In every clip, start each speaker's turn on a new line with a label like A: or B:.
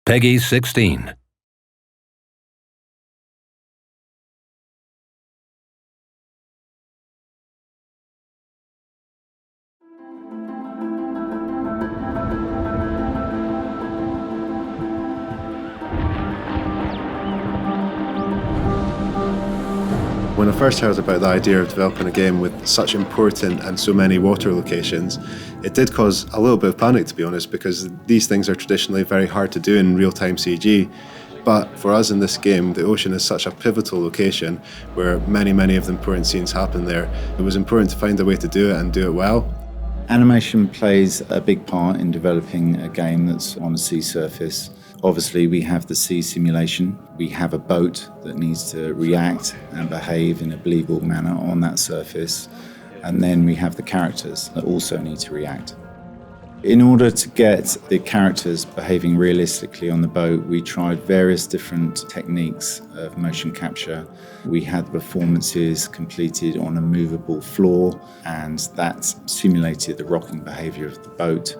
A: Peggy 16.
B: When I first heard about the idea of developing a game with such important and so many water locations, it did cause a little bit of panic, to be honest, because these things are traditionally very hard to do in real-time CG. But for us in this game, the ocean is such a pivotal location where many of the important scenes happen there. It was important to find a way to do it and do it well.
C: Animation plays a big part in developing a game that's on a sea surface. Obviously, we have the sea simulation. We have a boat that needs to react and behave in a believable manner on that surface. And then we have the characters that also need to react. In order to get the characters behaving realistically on the boat, we tried various different techniques of motion capture. We had performances completed on a movable floor, and that simulated the rocking behavior of the boat.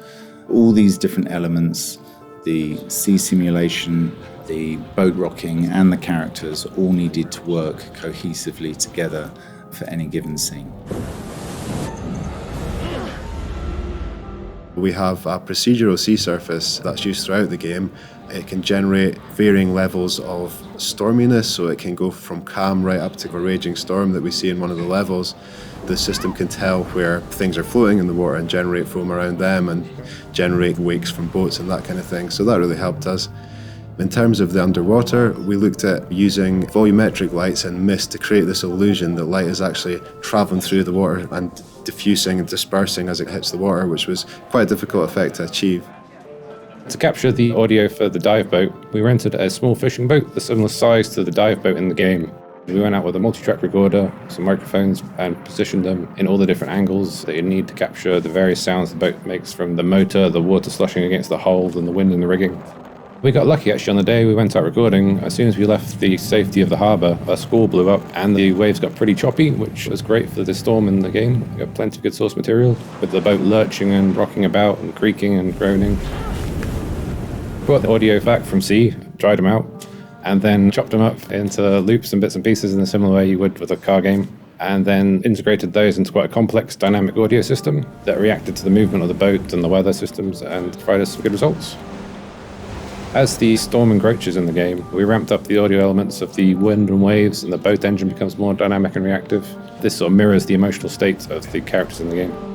C: All these different elements, the sea simulation, the boat rocking, and the characters all needed to work cohesively together for any given scene.
B: We have a procedural sea surface that's used throughout the game. It can generate varying levels of storminess, so it can go from calm right up to a raging storm that we see in one of the levels. The system can tell where things are floating in the water and generate foam around them and generate wakes from boats and that kind of thing, so that really helped us. In terms of the underwater, we looked at using volumetric lights and mist to create this illusion that light is actually travelling through the water and diffusing and dispersing as it hits the water, which was quite a difficult effect to achieve.
D: To capture the audio for the dive boat, we rented a small fishing boat, a similar size to the dive boat in the game. We went out with a multi-track recorder, some microphones, and positioned them in all the different angles that you need to capture the various sounds the boat makes, from the motor, the water sloshing against the hull, and the wind in the rigging. We got lucky actually on the day we went out recording. As soon as we left the safety of the harbour, a squall blew up and the waves got pretty choppy, which was great for the storm in the game. We got plenty of good source material, with the boat lurching and rocking about and creaking and groaning. Brought the audio back from sea, dried them out, and then chopped them up into loops and bits and pieces in a similar way you would with a car game, and then integrated those into quite a complex dynamic audio system that reacted to the movement of the boat and the weather systems and provided us some good results. As the storm encroaches in the game, we ramped up the audio elements of the wind and waves, and the boat engine becomes more dynamic and reactive. This sort of mirrors the emotional state of the characters in the game.